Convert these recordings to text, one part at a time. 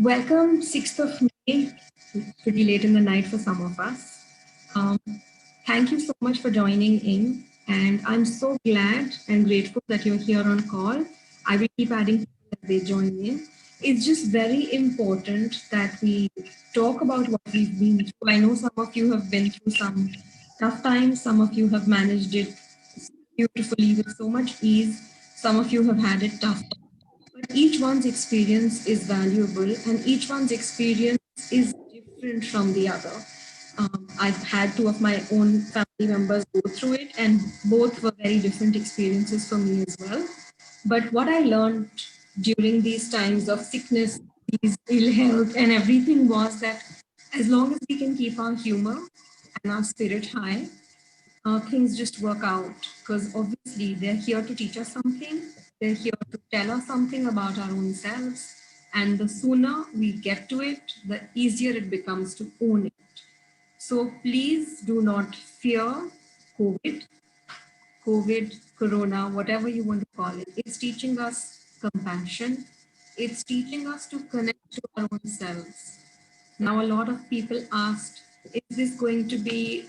Welcome, 6th of May, pretty late in the night for some of us. Um, Thank you so much for joining in, and I'm so glad and grateful that you're here on call. I will keep adding people as they join in. It's just very important that we talk about what we've been through. I know some of you have been through some tough times, some of you have managed it beautifully with so much ease, some of you have had it tough. But each one's experience is valuable and each one's experience is different from the other. I've had two of my own family members go through it, and both were very different experiences for me as well. But what I learned during these times of sickness, these ill health, and everything was that as long as we can keep our humor and our spirit high, things just work out, because obviously they're here to teach us something. They're here to tell us something about our own selves. And the sooner we get to it, the easier it becomes to own it. So please do not fear COVID, Corona, whatever you want to call it. It's teaching us compassion. It's teaching us to connect to our own selves. Now, a lot of people asked, is this going to be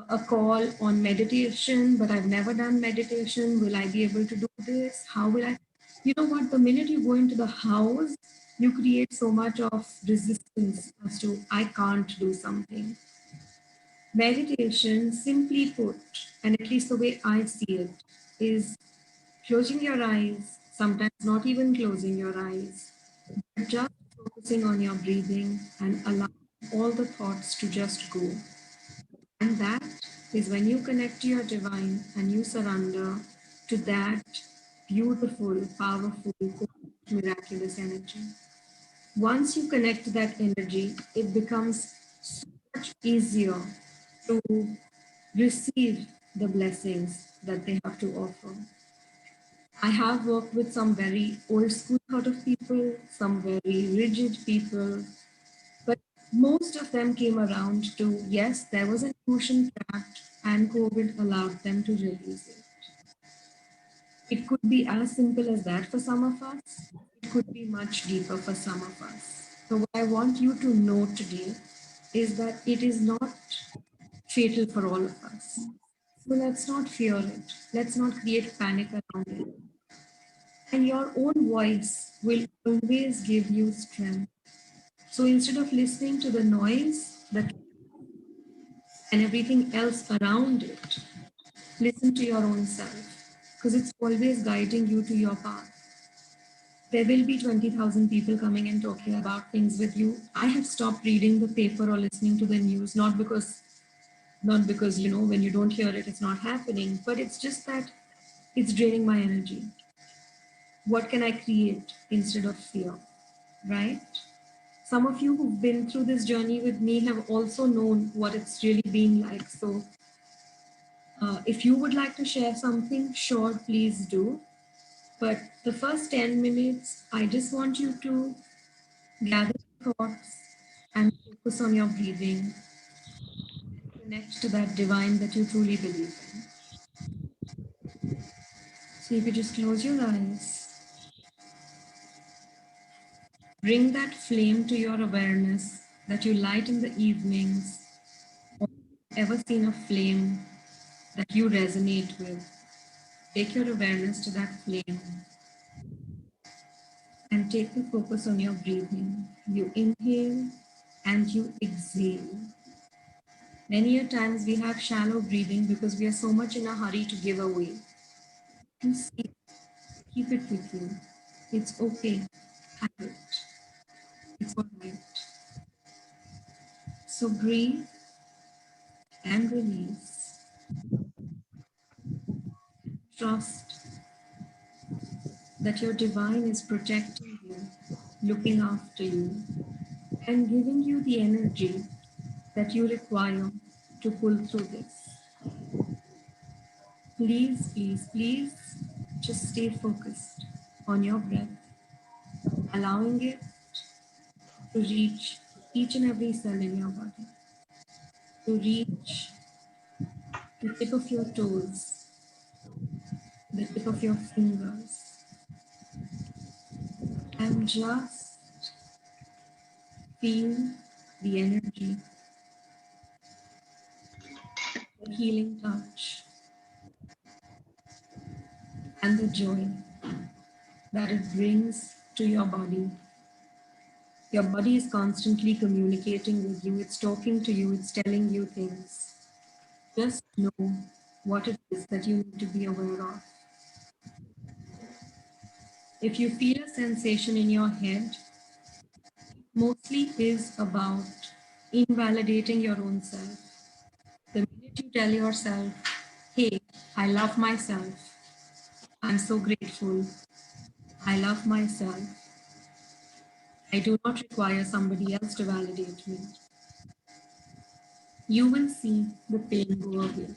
a call on meditation, but I've never done meditation. Will I be able to do this? How will I? You know what? The minute you go into the house, you create so much of resistance as to, I can't do something. Meditation, simply put, and at least the way I see it, is closing your eyes, sometimes not even closing your eyes, but just focusing on your breathing and allowing all the thoughts to just go. And that is when you connect to your divine and you surrender to that beautiful, powerful, miraculous energy. Once you connect to that energy, it becomes so much easier to receive the blessings that they have to offer. I have worked with some very old school sort of people, some very rigid people, but most of them came around to, yes, there was an emotion trapped and COVID allowed them to release it. It could be as simple as that for some of us. It could be much deeper for some of us. So what I want you to know today is that it is not fatal for all of us. So let's not fear it. Let's not create panic around it. And your own voice will always give you strength. So instead of listening to the noise that and everything else around it, listen to your own self, because it's always guiding you to your path. There will be 20,000 people coming and talking about things with you. I have stopped reading the paper or listening to the news, not because when you don't hear it, it's not happening, but it's just that it's draining my energy. What can I create instead of fear, right? Some of you who've been through this journey with me have also known what it's really been like. So if you would like to share something, sure, please do. But the first 10 minutes, I just want you to gather thoughts and focus on your breathing. Connect to that divine that you truly believe in. So you could just close your eyes. Bring that flame to your awareness that you light in the evenings. Or ever seen a flame that you resonate with? Take your awareness to that flame and take the focus on your breathing. You inhale and you exhale. Many a times we have shallow breathing because we are so much in a hurry to give away. You see, keep it with you. It's okay. Have it. It's all right. So breathe and release. Trust that your divine is protecting you, looking after you, and giving you the energy that you require to pull through this. Please, please, please just stay focused on your breath, allowing it to reach each and every cell in your body, to reach the tip of your toes, the tip of your fingers, and just feel the energy, the healing touch, and the joy that it brings to your body. Your body is constantly communicating with you, it's talking to you, it's telling you things. Just know what it is that you need to be aware of. If you feel a sensation in your head, mostly is about invalidating your own self. The minute you tell yourself, hey, I love myself, I'm so grateful, I love myself, I do not require somebody else to validate me, you will see the pain go away.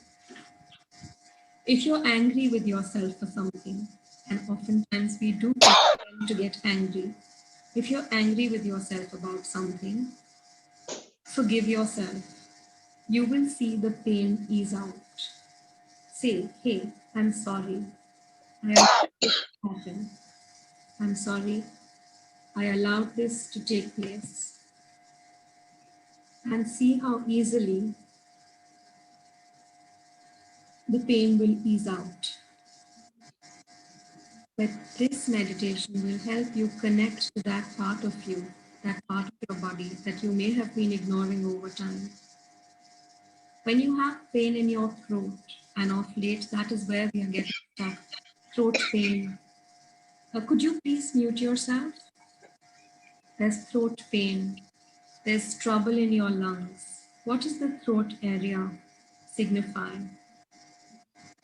If you're angry with yourself for something, and oftentimes we do tend to get angry, if you're angry with yourself about something, forgive yourself. You will see the pain ease out. Say, hey, I'm sorry. I allowed this to happen. I'm sorry. I allowed this to take place. And see how easily the pain will ease out. But this meditation will help you connect to that part of you, that part of your body that you may have been ignoring over time. When you have pain in your throat, and of late, that is where we are getting stuck, throat pain. Could you please mute yourself? There's throat pain. There's trouble in your lungs. What does the throat area signify?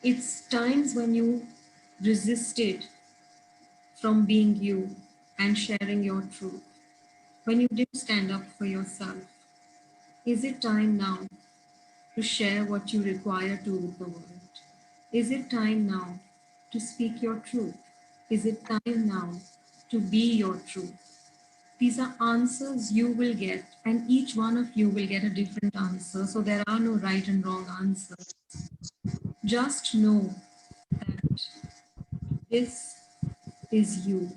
It's times when you resisted from being you and sharing your truth. When you didn't stand up for yourself. Is it time now to share what you require to with the world? Is it time now to speak your truth? Is it time now to be your truth? These are answers you will get, and each one of you will get a different answer. So there are no right and wrong answers. Just know that this is you.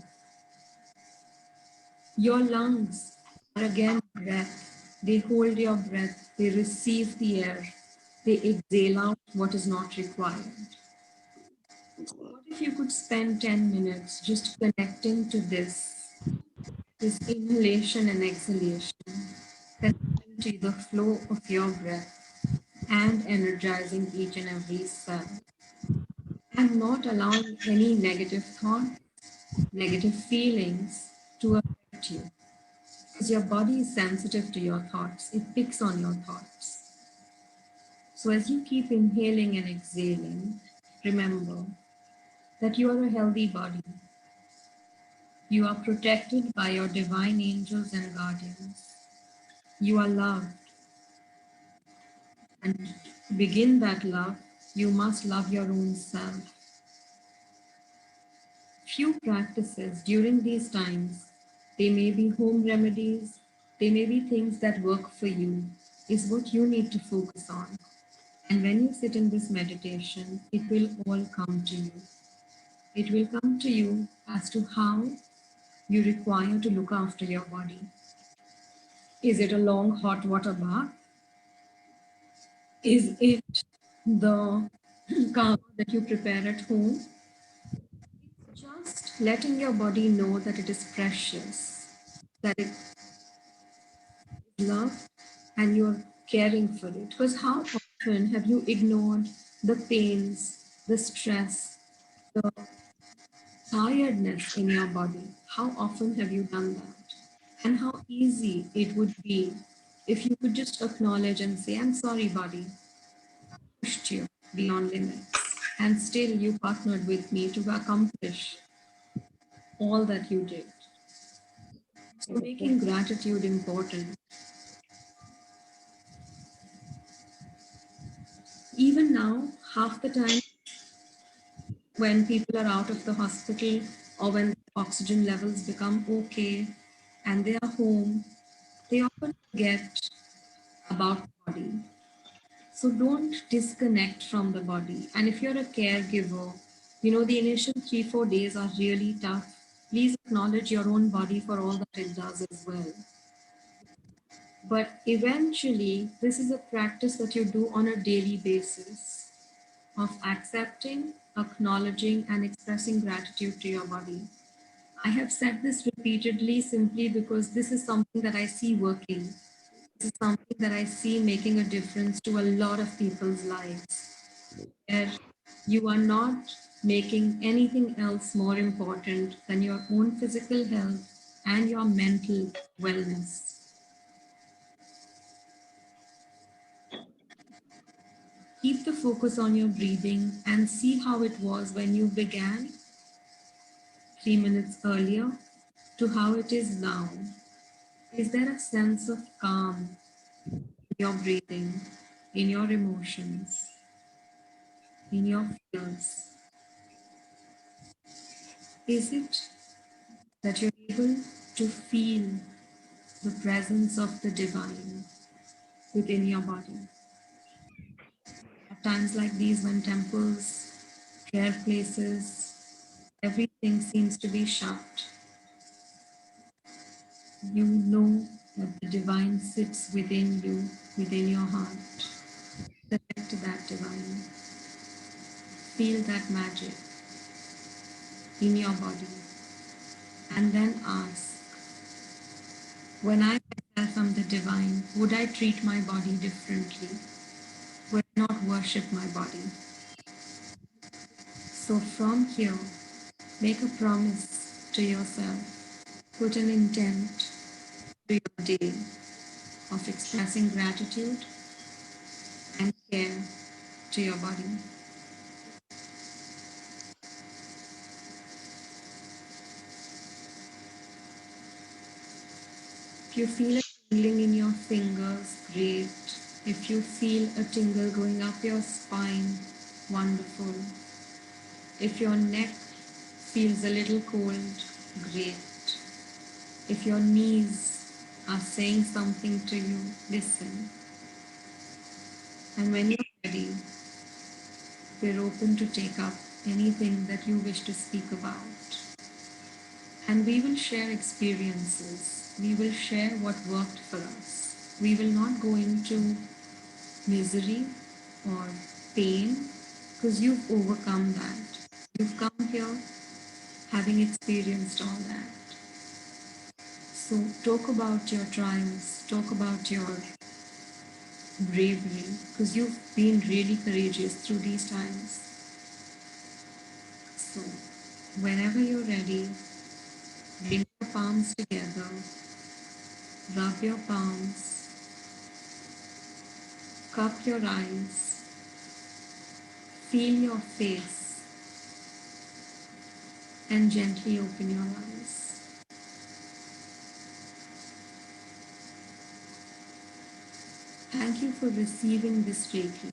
Your lungs are again breath. They hold your breath. They receive the air. They exhale out what is not required. What if you could spend 10 minutes just connecting to this inhalation and exhalation, connecting to the flow of your breath and energizing each and every cell, and not allowing any negative thought, negative feelings to affect you. Because your body is sensitive to your thoughts, it picks on your thoughts. So as you keep inhaling and exhaling, remember that you are a healthy body. You are protected by your divine angels and guardians. You are loved. And to begin that love, you must love your own self. Few practices during these times, they may be home remedies, they may be things that work for you, is what you need to focus on. And when you sit in this meditation, it will all come to you. It will come to you as to how you require to look after your body. Is it a long hot water bath? Is it the kava that you prepare at home? Just letting your body know that it is precious, that it is loved, and you're caring for it. Because how often have you ignored the pains, the stress, the tiredness in your body? How often have you done that? And how easy it would be if you could just acknowledge and say, I'm sorry, body, pushed you beyond limits. And still you partnered with me to accomplish all that you did. So making gratitude important. Even now, half the time when people are out of the hospital or when oxygen levels become okay and they are home, they often forget about the body. So don't disconnect from the body. And if you're a caregiver, you know, the initial 3-4 days are really tough. Please acknowledge your own body for all that it does as well. But eventually, this is a practice that you do on a daily basis of accepting, acknowledging, and expressing gratitude to your body. I have said this repeatedly simply because this is something that I see working. This is something that I see making a difference to a lot of people's lives. Where you are not making anything else more important than your own physical health and your mental wellness. Keep the focus on your breathing and see how it was when you began 3 minutes earlier to how it is now. Is there a sense of calm in your breathing, in your emotions, in your fears? Is it that you're able to feel the presence of the divine within your body? At times like these, when temples, prayer places, everything seems to be shut, you know that the divine sits within you, within your heart. Connect to that divine. Feel that magic in your body. And then ask, when I myself am the divine, would I treat my body differently? Would I not worship my body? So from here, make a promise to yourself. Put an intent to your day of expressing gratitude and care to your body. If you feel a tingling in your fingers, great. If you feel a tingle going up your spine, wonderful. If your neck feels a little cold, great. If your knees are saying something to you, listen. And when you're ready, we're open to take up anything that you wish to speak about. And we will share experiences. We will share what worked for us. We will not go into misery or pain because you've overcome that. You've come here having experienced all that. So talk about your triumphs, talk about your bravery because you've been really courageous through these times. So whenever you're ready, bring your palms together, rub your palms, cup your eyes, feel your face, and gently open your eyes. Thank you for receiving this Reiki.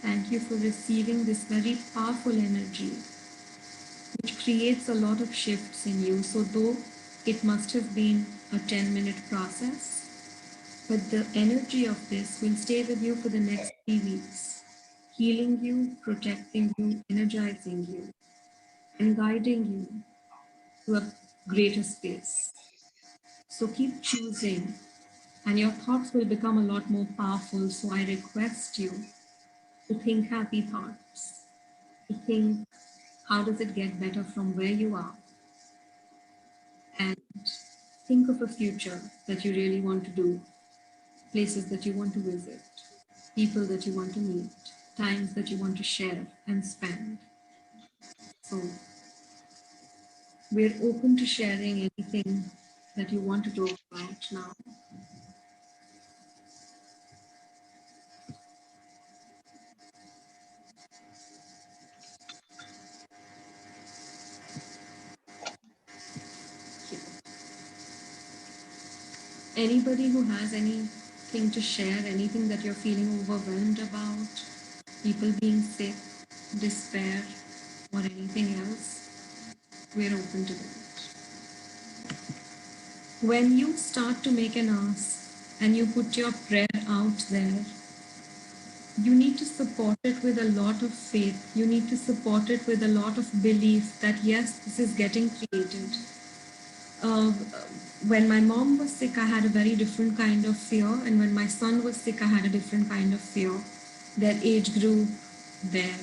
Thank you for receiving this very powerful energy, which creates a lot of shifts in you. So though it must have been a 10-minute process, but the energy of this will stay with you for the next 3 weeks, healing you, protecting you, energizing you, and guiding you to a greater space. So keep choosing, and your thoughts will become a lot more powerful. So I request you to think happy thoughts, to think how does it get better from where you are, and think of a future that you really want to do, places that you want to visit, people that you want to meet, times that you want to share and spend. So we're open to sharing anything that you want to talk about now. Anybody who has anything to share, anything that you're feeling overwhelmed about, people being sick, despair, or anything else, we're open to that. When you start to make an ask and you put your prayer out there, you need to support it with a lot of faith. You need to support it with a lot of belief that yes, this is getting created. Uh, when my mom was sick, I had a very different kind of fear, and when my son was sick, I had a different kind of fear. Their age group, their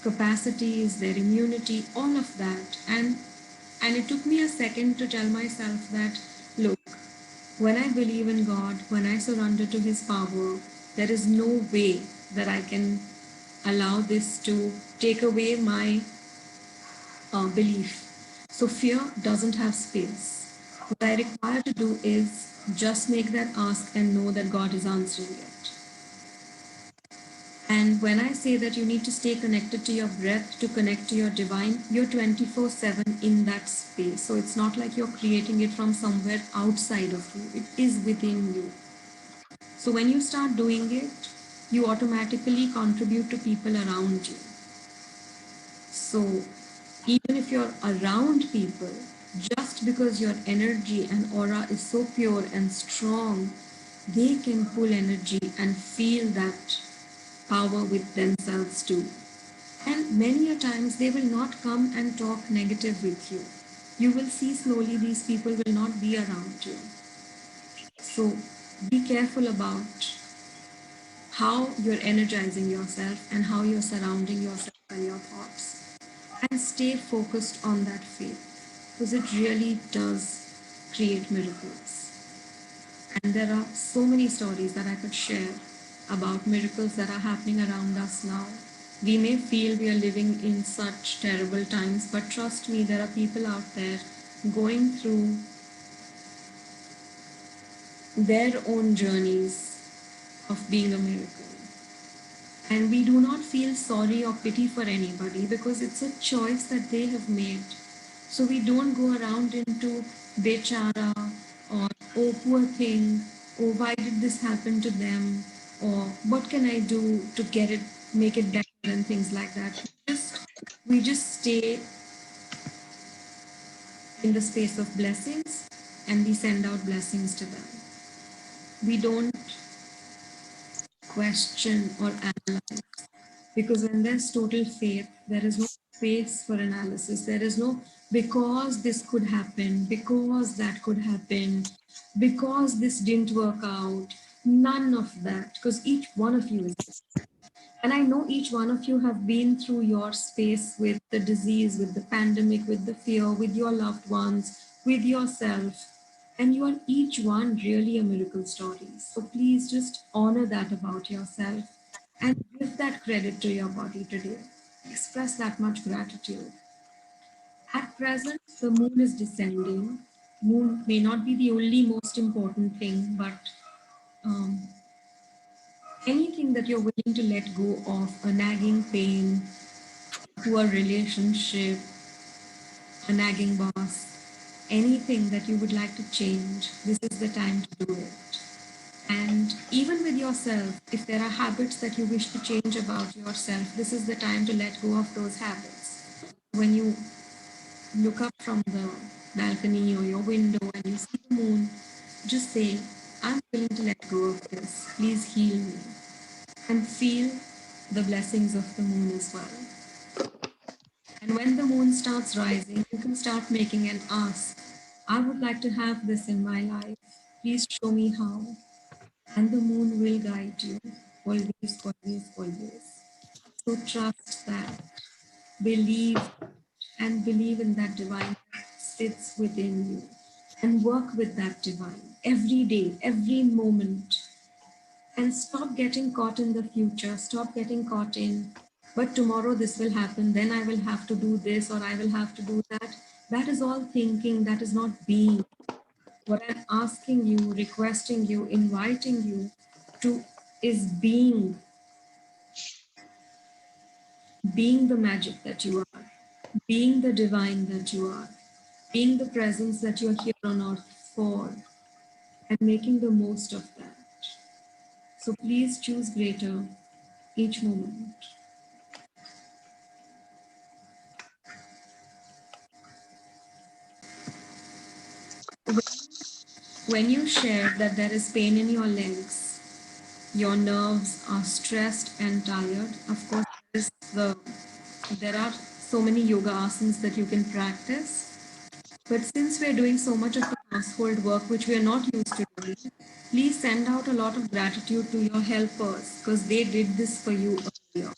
capacities, their immunity, all of that, and it took me a second to tell myself that, look, when I believe in God, when I surrender to His power, there is no way that I can allow this to take away my belief. So fear doesn't have space. What I require to do is just make that ask and know that God is answering it. And when I say that you need to stay connected to your breath to connect to your divine, you're 24/7 in that space. So it's not like you're creating it from somewhere outside of you, it is within you. So when you start doing it, you automatically contribute to people around you. So even if you're around people, just because your energy and aura is so pure and strong, they can pull energy and feel that power with themselves too. And many a times they will not come and talk negative with you. You will see slowly these people will not be around you. So be careful about how you're energizing yourself and how you're surrounding yourself and your thoughts. And stay focused on that faith because it really does create miracles. And there are so many stories that I could share about miracles that are happening around us now. We may feel we are living in such terrible times, but trust me, there are people out there going through their own journeys of being a miracle. And we do not feel sorry or pity for anybody because it's a choice that they have made. So we don't go around into bechara or oh poor thing, oh why did this happen to them, or what can I do to get it, make it better and things like that. We just stay in the space of blessings and we send out blessings to them. We don't question or analyze. Because when there's total faith, there is no space for analysis. There is no because this could happen, because that could happen, because this didn't work out. None of that, because each one of you is. And I know each one of you have been through your space with the disease, with the pandemic, with the fear, with your loved ones, with yourself. And you are each one really a miracle story. So please just honor that about yourself and give that credit to your body today. Express that much gratitude. At present, the moon is descending. Moon may not be the only most important thing, but um, anything that you're willing to let go of, a nagging pain, poor relationship, a nagging boss, anything that you would like to change, this is the time to do it. And even with yourself, if there are habits that you wish to change about yourself, this is the time to let go of those habits. When you look up from the balcony or your window and you see the moon, just say, I'm willing to let go of this. Please heal me. And feel the blessings of the moon as well. And when the moon starts rising, you can start making an ask. I would like to have this in my life. Please show me how. And the moon will guide you always, always, always. So trust that, believe, and believe in that divine that sits within you. And work with that divine every day, every moment. And stop getting caught in the future. Stop getting caught in, but tomorrow this will happen, then I will have to do this or I will have to do that. That is all thinking, that is not being. What I'm asking you, requesting you, inviting you to is being the magic that you are, being the divine that you are, being the presence that you're here on earth for, and making the most of that. So please choose greater each moment. When you share that there is pain in your legs, your nerves are stressed and tired. Of course, there are so many yoga asanas that you can practice. But since we're doing so much of the household work which we are not used to doing, please send out a lot of gratitude to your helpers because they did this for you earlier.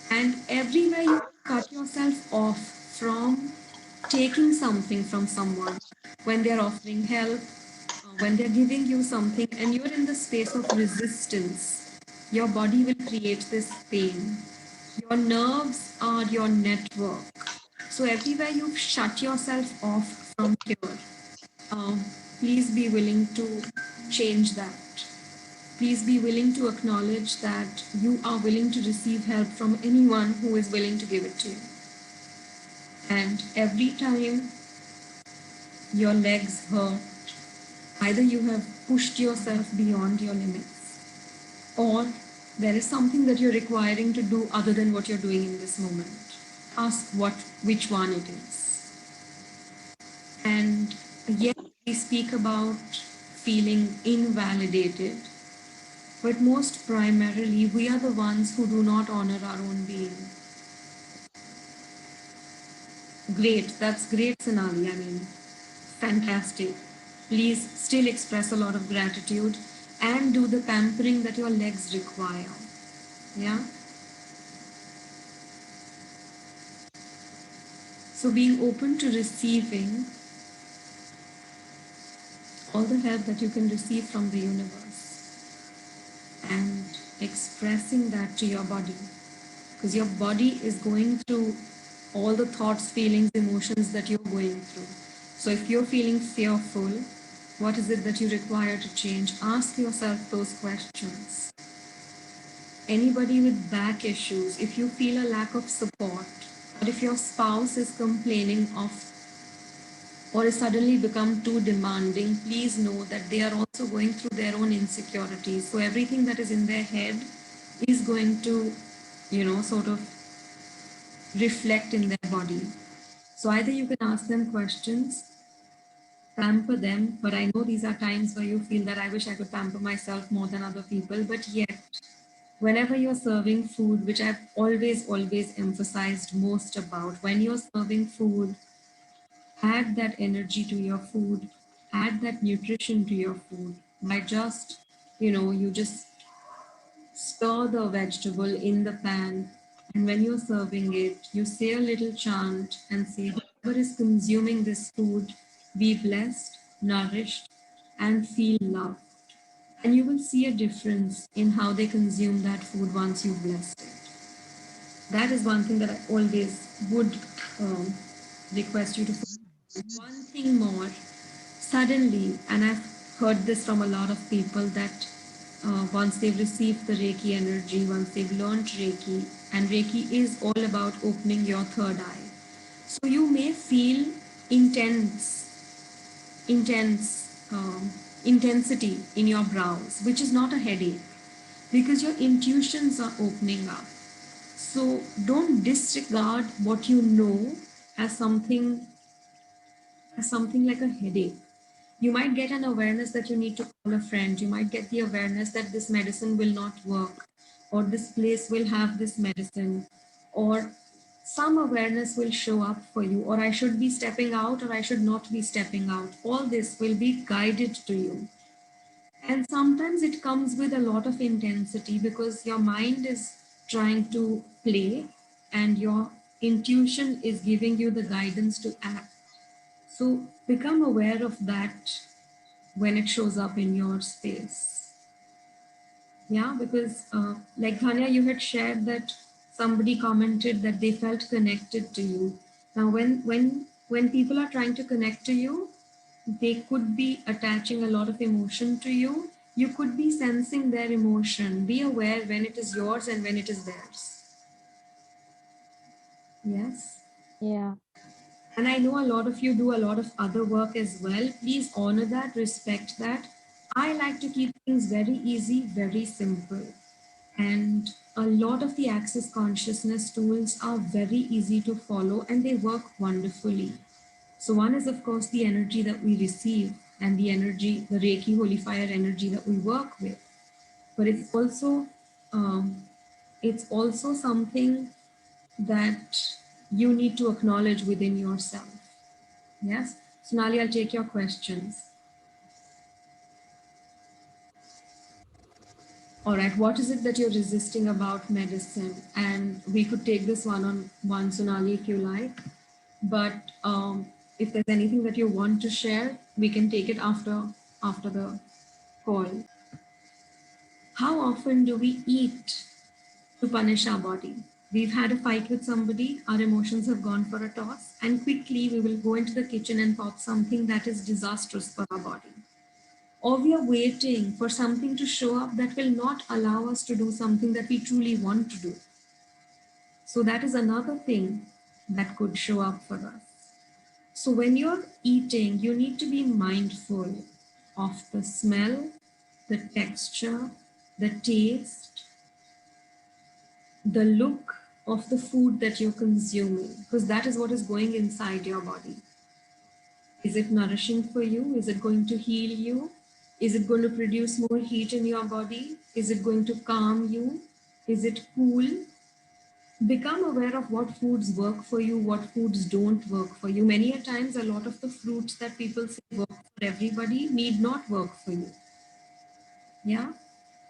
And everywhere you cut yourself off from taking something from someone when they're offering help, when they're giving you something and you're in the space of resistance, your body will create this pain. Your nerves are your network. So everywhere you shut yourself off from here, um, please be willing to change that. Please be willing to acknowledge that you are willing to receive help from anyone who is willing to give it to you. And every time your legs hurt, either you have pushed yourself beyond your limits or there is something that you're requiring to do other than what you're doing in this moment. Ask which one it is. And yes, we speak about feeling invalidated, but most primarily, we are the ones who do not honor our own being. Great, that's great, Sonali. I mean, fantastic. Please still express a lot of gratitude and do the pampering that your legs require. Yeah. So, being open to receiving all the help that you can receive from the universe and expressing that to your body because your body is going through all the thoughts, feelings, emotions that you're going through. So if you're feeling fearful, what is it that you require to change? Ask yourself those questions. Anybody with back issues, if you feel a lack of support, or if your spouse is complaining of or is suddenly become too demanding, please know that they are also going through their own insecurities. So everything that is in their head is going to, sort of reflect in their body. So either you can ask them questions, pamper them, but I know these are times where you feel that I wish I could pamper myself more than other people, but yet, whenever you're serving food, which I've always emphasized most about, when you're serving food, add that energy to your food, add that nutrition to your food by just, you just stir the vegetable in the pan. And when you're serving it, you say a little chant and say, whoever is consuming this food, be blessed, nourished, and feel loved. And you will see a difference in how they consume that food once you've blessed it. That is one thing that I always would request you to focus on. One thing more, suddenly, and I've heard this from a lot of people that once they've received the Reiki energy, once they've learned Reiki, and Reiki is all about opening your third eye. So you may feel intense intensity in your brows, which is not a headache because your intuitions are opening up. So don't disregard what you know as something like a headache. You might get an awareness that you need to call a friend. You might get the awareness that this medicine will not work, or this place will have this medicine, or some awareness will show up for you, or I should be stepping out, or I should not be stepping out. All this will be guided to you. And sometimes it comes with a lot of intensity because your mind is trying to play and your intuition is giving you the guidance to act. So become aware of that when it shows up in your space. Yeah, because like Dhanya, you had shared that somebody commented that they felt connected to you. Now, when people are trying to connect to you, they could be attaching a lot of emotion to you. You could be sensing their emotion. Be aware when it is yours and when it is theirs. Yes. Yeah. And I know a lot of you do a lot of other work as well. Please honor that, respect that. I like to keep things very easy, very simple. And a lot of the access consciousness tools are very easy to follow and they work wonderfully. So, one is, of course, the energy that we receive and the energy, the Reiki Holy Fire energy that we work with. but it's also something that you need to acknowledge within yourself. Yes. Sonali, I'll take your questions. All right. What is it that you're resisting about medicine? And we could take this one on one, Sonali, if you like. But if there's anything that you want to share, we can take it after the call. How often do we eat to punish our body? We've had a fight with somebody, our emotions have gone for a toss, and quickly we will go into the kitchen and pop something that is disastrous for our body. Or we are waiting for something to show up that will not allow us to do something that we truly want to do. So that is another thing that could show up for us. So when you're eating, you need to be mindful of the smell, the texture, the taste, the look of the food that you're consuming, because that is what is going inside your body. Is it nourishing for you? Is it going to heal you? Is it going to produce more heat in your body? Is it going to calm you? Is it cool? Become aware of what foods work for you, what foods don't work for you. Many a times, a lot of the fruits that people say work for everybody need not work for you. Yeah?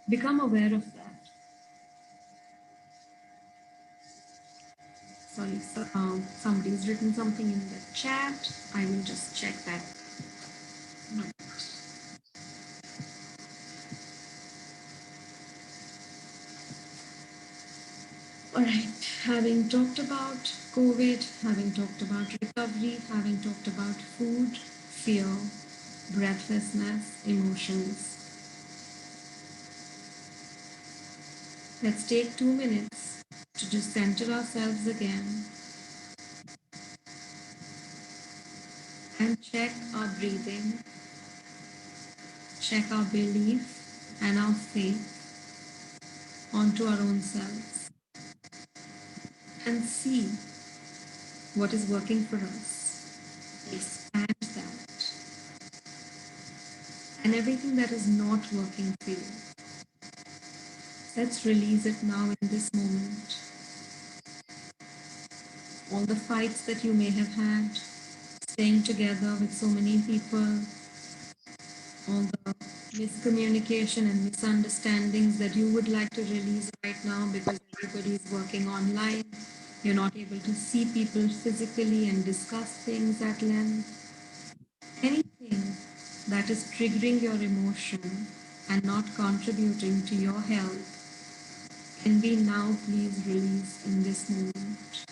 Become aware of that. Sorry, so, somebody's written something in the chat. I will just check that. Right. All right, having talked about COVID, having talked about recovery, having talked about food, fear, breathlessness, emotions, let's take 2 minutes to just center ourselves again and check our breathing, check our belief and our faith onto our own selves and see what is working for us. Expand that. And everything that is not working for you, let's release it now in this moment. All the fights that you may have had, staying together with so many people, all the miscommunication and misunderstandings that you would like to release right now because everybody is working online. You're not able to see people physically and discuss things at length. Anything that is triggering your emotion and not contributing to your health can be now please release in this moment.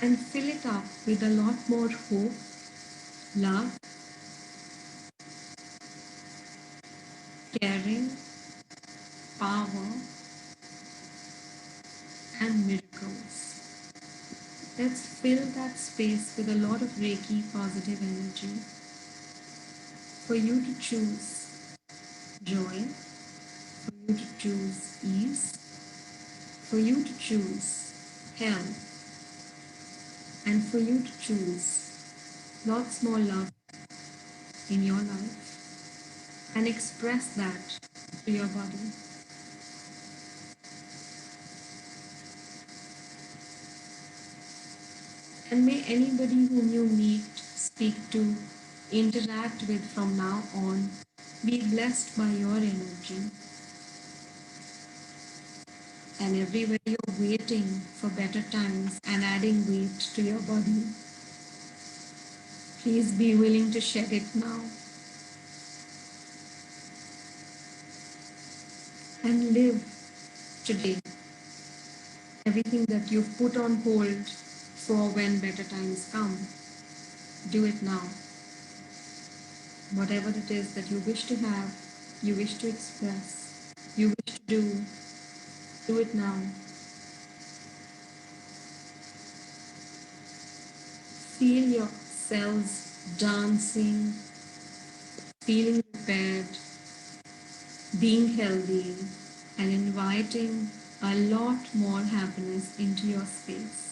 And fill it up with a lot more hope, love, caring, power, and miracles. Let's fill that space with a lot of Reiki positive energy for you to choose joy, for you to choose ease, for you to choose health, and for you to choose lots more love in your life and express that to your body. And may anybody whom you meet, speak to, interact with from now on be blessed by your energy. And everywhere you're waiting for better times and adding weight to your body, please be willing to shed it now. And live today. Everything that you've put on hold for when better times come, do it now. Whatever it is that you wish to have, you wish to express, you wish to do it now. Feel your cells dancing, feeling repaired, being healthy, and inviting a lot more happiness into your space.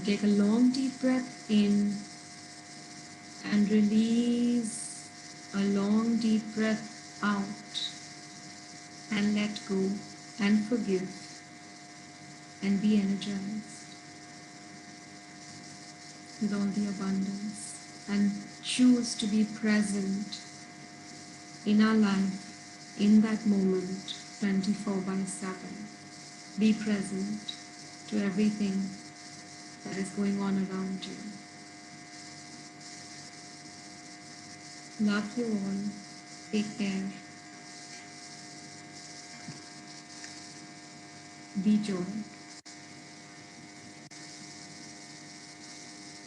take a long deep breath in and release a long deep breath out, and let go and forgive and be energized with all the abundance, and choose to be present in our life in that moment 24 by 7. Be present to everything that is going on around you. Love you all. Take care. Be joy.